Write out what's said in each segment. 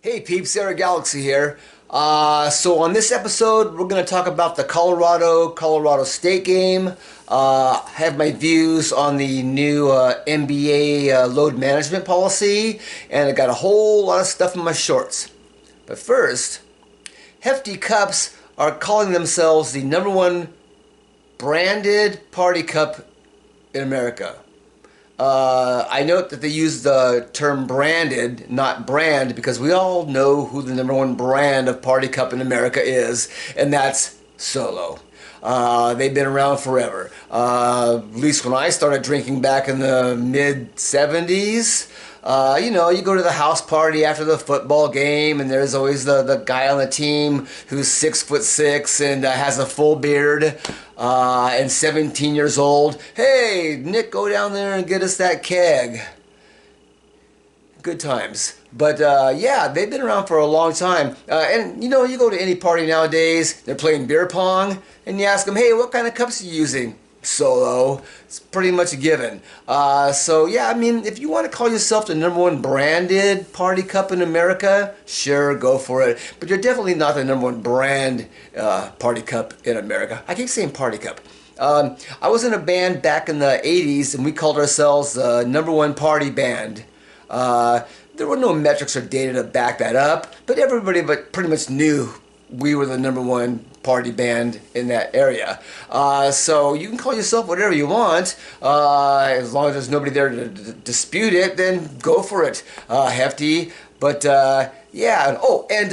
Hey peeps, Erik Galaxy here. So on this episode, we're going to talk about the Colorado State game. Have my views on the new NBA load management policy, and I got a whole lot of stuff in my shorts. But first, Hefty Cups are calling themselves the #1 branded party cup in America. I note that they use the term branded, not brand, because we all know who the #1 brand of party cup in America is, and that's Solo. They've been around forever. At least when I started drinking back in the mid-70s. You go to the house party after the football game, and there's always the guy on the team who's 6'6" and has a full beard and 17 years old. Hey, Nick, go down there and get us that keg. Good times. But yeah, they've been around for a long time. And you go to any party nowadays, they're playing beer pong, and you ask them, hey, what kind of cups are you using? Solo. It's pretty much a given. So yeah, I mean, if you want to call yourself the #1 branded party cup in America, sure, go for it. But you're definitely not the #1 brand party cup in America. I keep saying party cup. I was in a band back in the 80s, and we called ourselves the #1 party band. There were no metrics or data to back that up, but everybody pretty much knew we were the #1 party band in that area. So you can call yourself whatever you want, as long as there's nobody there to dispute it, then go for it, Hefty. But yeah, oh, and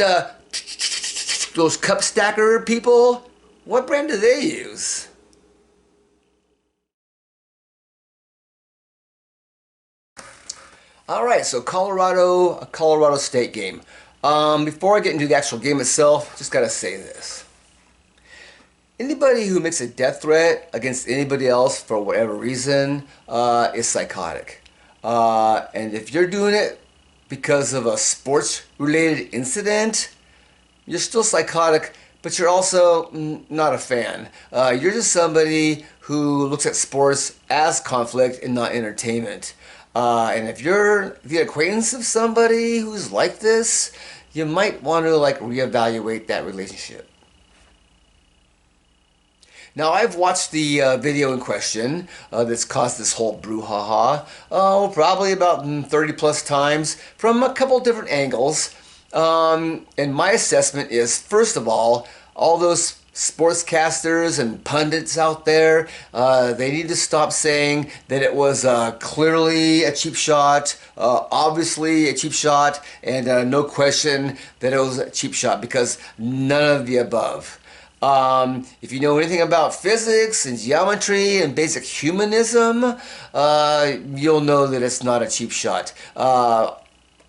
those cup stacker people, what brand do they use? Alright, so Colorado State game. Before I get into the actual game itself, just gotta say this. Anybody who makes a death threat against anybody else for whatever reason is psychotic. And if you're doing it because of a sports-related incident, you're still psychotic, but you're also not a fan. You're just somebody who looks at sports as conflict and not entertainment. And if you're the acquaintance of somebody who's like this, you might want to reevaluate that relationship. Now, I've watched the video in question that's caused this whole brouhaha, probably about 30 plus times from a couple different angles. And my assessment is, first of all those sportscasters and pundits out there, they need to stop saying that it was clearly a cheap shot, obviously a cheap shot, and no question that it was a cheap shot, because none of the above. If you know anything about physics and geometry and basic humanism, you'll know that it's not a cheap shot. I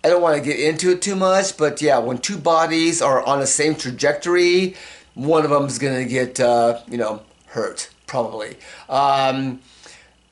don't want to get into it too much, but yeah, when two bodies are on the same trajectory, one of them is going to get, hurt, probably.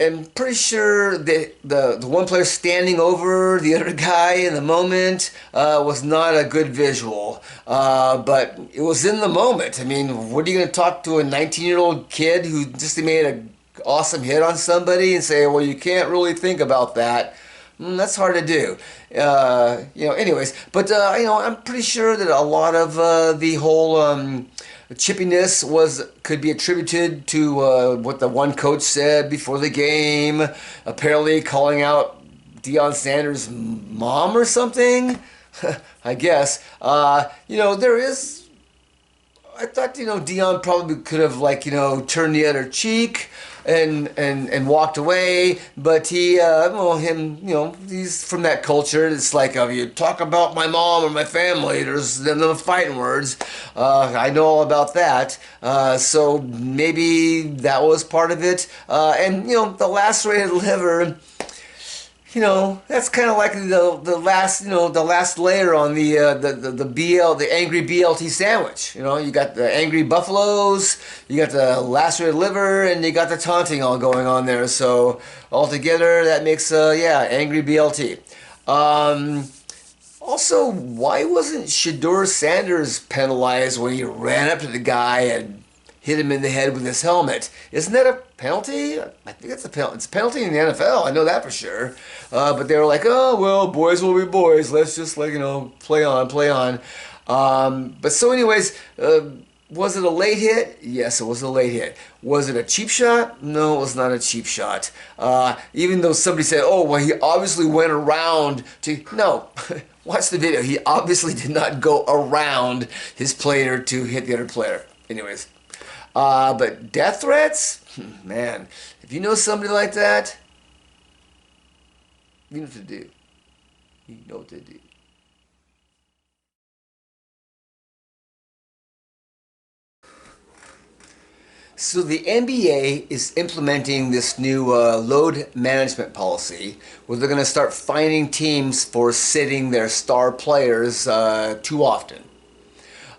And pretty sure that the one player standing over the other guy in the moment was not a good visual. But it was in the moment. I mean, what are you going to talk to a 19-year-old kid who just made an awesome hit on somebody and say, well, you can't really think about that? That's hard to do. Anyways, but I'm pretty sure that a lot of the whole chippiness could be attributed to what the one coach said before the game, apparently calling out Deion Sanders' mom or something. I guess. There is. I thought Deion probably could have turned the other cheek and walked away, but he's from that culture. It's like, if you talk about my mom or my family, there's the fighting words. I know all about that. So maybe that was part of it. And the lacerated liver, that's kind of like the last layer on the angry BLT sandwich. You got the angry buffaloes, you got the lacerated liver, and you got the taunting all going on there. So altogether, that makes angry BLT. Also, why wasn't Shedeur Sanders penalized when he ran up to the guy and hit him in the head with his helmet? Isn't that a penalty. I think it's a penalty. It's a penalty in the NFL. I know that for sure. But they were like, oh well, boys will be boys. Let's just play on, play on. But so anyways, was it a late hit? Yes, it was a late hit. Was it a cheap shot? No, it was not a cheap shot. Even though somebody said, oh, well, he obviously went around to... No, watch the video. He obviously did not go around his player to hit the other player. Anyways. But death threats? Man, if you know somebody like that, you know what to do. You know what to do. So the NBA is implementing this new load management policy where they're going to start fining teams for sitting their star players too often.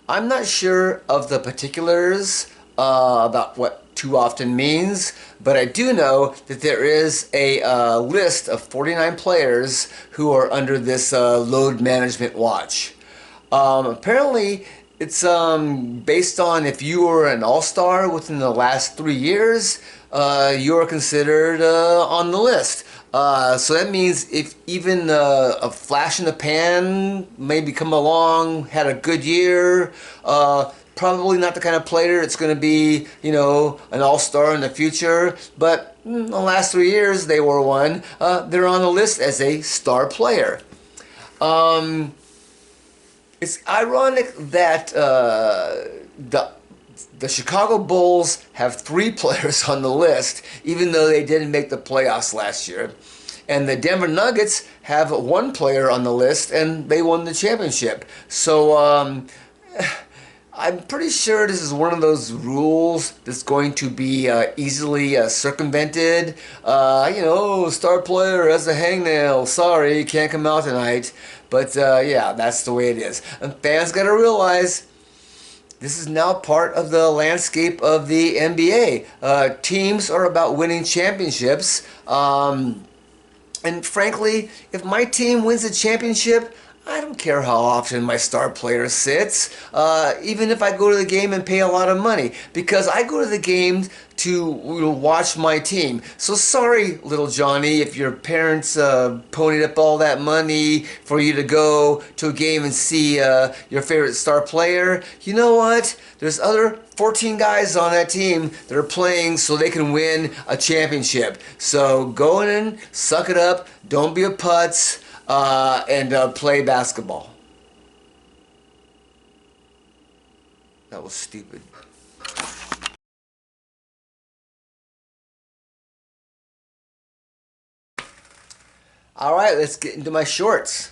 I'm not sure of the particulars about what too often means, but I do know that there is a list of 49 players who are under this load management watch. Apparently, it's based on if you were an all-star within the last 3 years, you are considered on the list. So that means if even a flash in the pan maybe come along, had a good year, probably not the kind of player it's going to be, you know, an all-star in the future, but in the last 3 years they were one. They're on the list as a star player. It's ironic that the Chicago Bulls have 3 players on the list, even though they didn't make the playoffs last year. And the Denver Nuggets have 1 player on the list, and they won the championship. So I'm pretty sure this is one of those rules that's going to be easily circumvented. You know, star player has a hangnail. Sorry, can't come out tonight. But yeah, that's the way it is. And fans got to realize this is now part of the landscape of the NBA. Teams are about winning championships. And frankly, if my team wins a championship, I don't care how often my star player sits, even if I go to the game and pay a lot of money, because I go to the game to watch my team. So sorry, little Johnny, if your parents ponied up all that money for you to go to a game and see your favorite star player. You know what? There's other 14 guys on that team that are playing so they can win a championship. So go in, suck it up, don't be a putz. And play basketball. That was stupid. Alright, let's get into my shorts.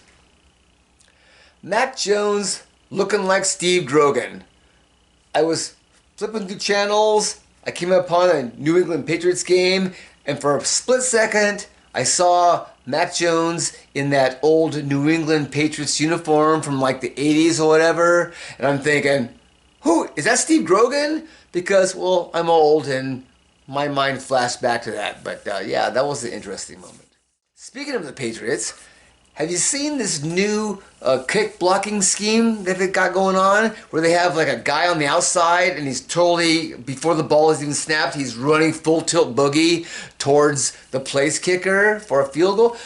Mac Jones looking like Steve Grogan. I was flipping through channels, I came upon a New England Patriots game, and for a split second, I saw Mac Jones in that old New England Patriots uniform from like the 80s or whatever, and I'm thinking, who, is that Steve Grogan? Because, well, I'm old and my mind flashed back to that, but yeah, that was an interesting moment. Speaking of the Patriots, have you seen this new kick blocking scheme that they got going on, where they have like a guy on the outside and he's totally, before the ball is even snapped, he's running full tilt boogie towards the place kicker for a field goal?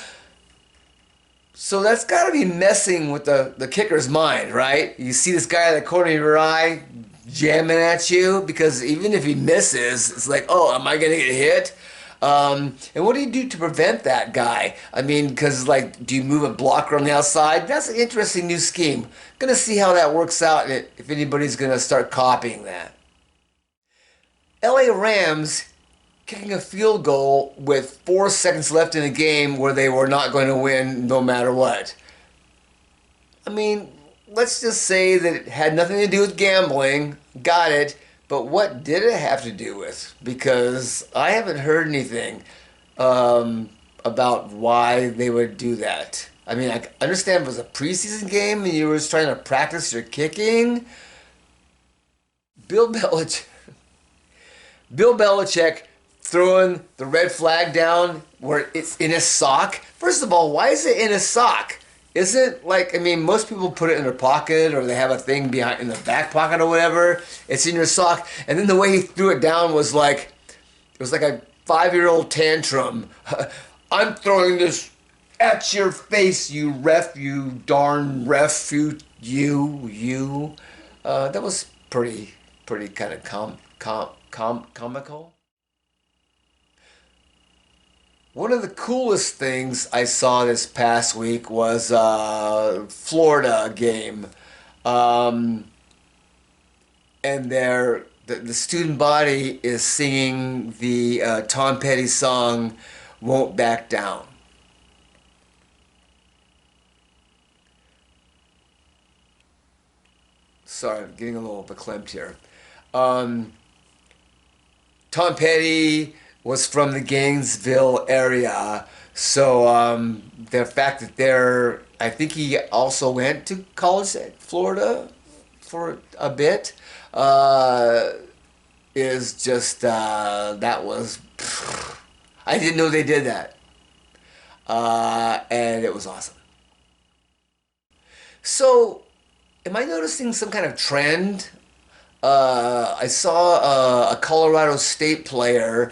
So that's got to be messing with the kicker's mind, right? You see this guy at the corner of your eye jamming at you, because even if he misses, it's like, oh, am I going to get hit? And what do you do to prevent that guy? I mean, because, like, do you move a blocker on the outside? That's an interesting new scheme. Gonna see how that works out, and if anybody's gonna start copying that. LA Rams kicking a field goal with 4 seconds left in the game where they were not going to win no matter what. I mean, let's just say that it had nothing to do with gambling. Got it. But what did it have to do with? Because I haven't heard anything about why they would do that. I mean, I understand it was a preseason game and you were just trying to practice your kicking. Bill Belichick throwing the red flag down where it's in his sock. First of all, why is it in his sock? Isn't, like, I mean, most people put it in their pocket, or they have a thing behind in the back pocket or whatever. It's in your sock. And then the way he threw it down was like, It was like a 5-year-old tantrum. I'm throwing this at your face, you ref, you darn ref, you. That was pretty kind of comical. One of the coolest things I saw this past week was Florida game. And the student body is singing the Tom Petty song, Won't Back Down. Sorry, I'm getting a little verklempt here. Tom Petty was from the Gainesville area, so the fact that I think he also went to college at Florida for a bit, is just, that was, I didn't know they did that, and it was awesome. So, am I noticing some kind of trend? I saw a Colorado State player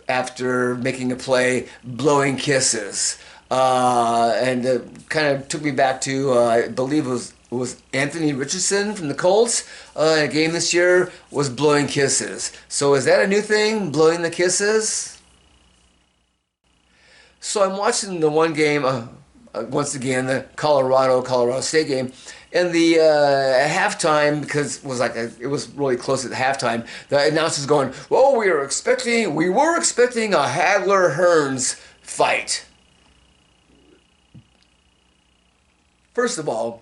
after making a play blowing kisses, and it kind of took me back to I believe it was Anthony Richardson from the Colts in a game this year was blowing kisses. So is that a new thing, blowing the kisses? So I'm watching the one game. Once again, the Colorado State game, and the halftime, because it was really close at the halftime. The announcer's going, "Well, we were expecting a Hagler-Hearns fight." First of all,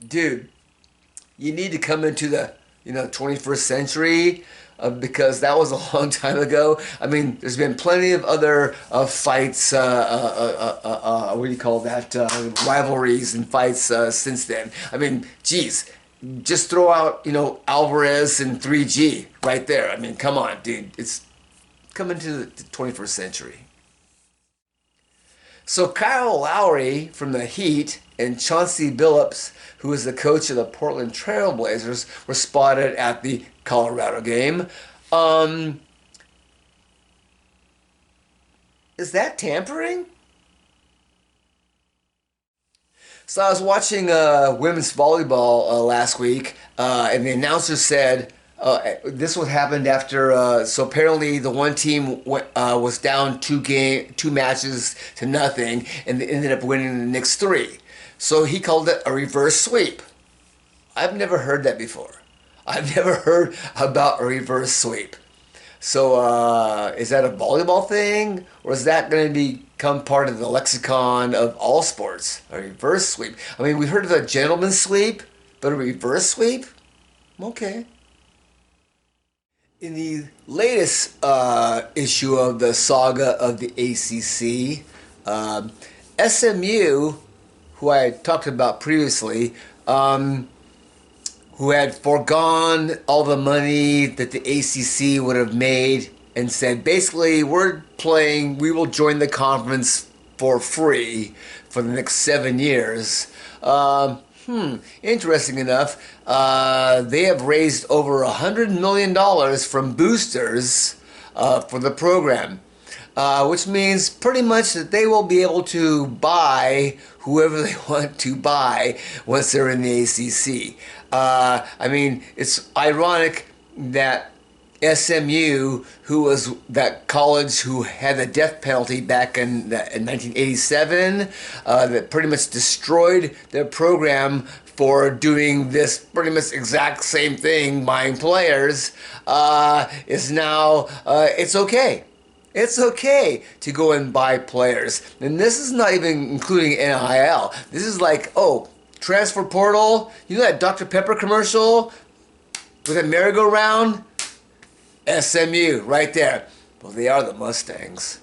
dude, you need to come into the 21st century. Because that was a long time ago. I mean, there's been plenty of other fights, what do you call that, rivalries and fights since then. I mean, geez, just throw out, Alvarez and 3G right there. I mean, come on, dude. It's coming to the 21st century. So Kyle Lowry from the Heat and Chauncey Billups, who is the coach of the Portland Trail Blazers, were spotted at the Colorado game. Is that tampering? So I was watching women's volleyball last week, and the announcer said this what happened after. So apparently the one team was down two matches to nothing, and they ended up winning the next 3. So he called it a reverse sweep. I've never heard that before. I've never heard about a reverse sweep. So is that a volleyball thing? Or is that going to become part of the lexicon of all sports? A reverse sweep. I mean, we heard of a gentleman's sweep, but a reverse sweep? Okay. In the latest issue of the saga of the ACC, SMU, who I had talked about previously, who had foregone all the money that the ACC would have made and said, basically, we will join the conference for free for the next 7 years. Interesting enough, they have raised over $100 million from boosters for the program. Which means pretty much that they will be able to buy whoever they want to buy once they're in the ACC. I mean, it's ironic that SMU, who was that college who had the death penalty back in 1987, that pretty much destroyed their program for doing this pretty much exact same thing, buying players, is now, it's okay. It's okay to go and buy players. And this is not even including NIL. This is like, transfer portal. You know that Dr. Pepper commercial with a merry-go-round? SMU, right there. Well, they are the Mustangs.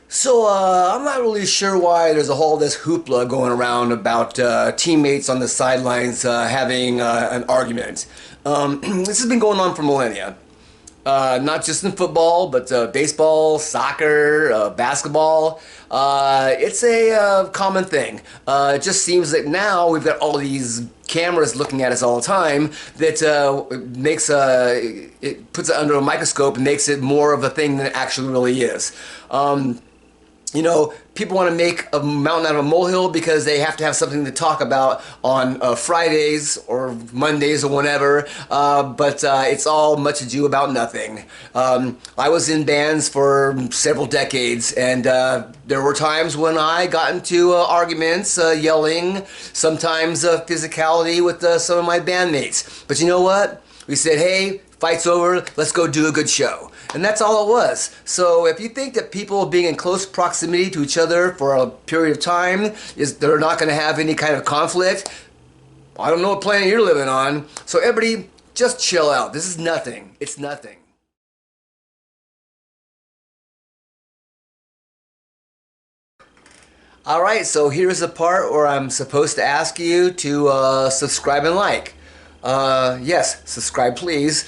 So, I'm not really sure why there's all this hoopla going around about teammates on the sidelines having an argument. This has been going on for millennia. Not just in football, but baseball, soccer, basketball. It's a common thing. It just seems that now we've got all these cameras looking at us all the time that makes it puts it under a microscope and makes it more of a thing than it actually really is. You know, people want to make a mountain out of a molehill because they have to have something to talk about on Fridays or Mondays or whenever, but it's all much ado about nothing. I was in bands for several decades, and there were times when I got into arguments, yelling, sometimes physicality with some of my bandmates. But you know what? We said, hey, fight's over, let's go do a good show. And that's all it was. So if you think that people being in close proximity to each other for a period of time they're not going to have any kind of conflict, I don't know what planet you're living on. So everybody, just chill out. This is nothing. It's nothing. Alright, so here's the part where I'm supposed to ask you to subscribe and like. Yes, subscribe please.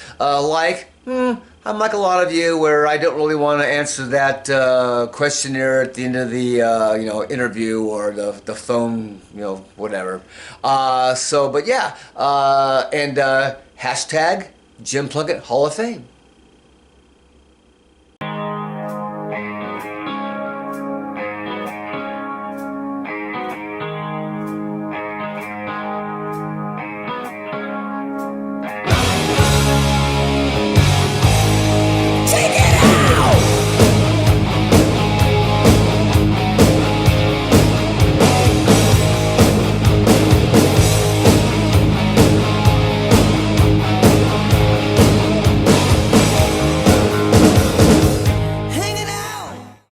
I'm like a lot of you where I don't really want to answer that questionnaire at the end of the interview or the phone, whatever. But yeah, and hashtag Jim Plunkett Hall of Fame.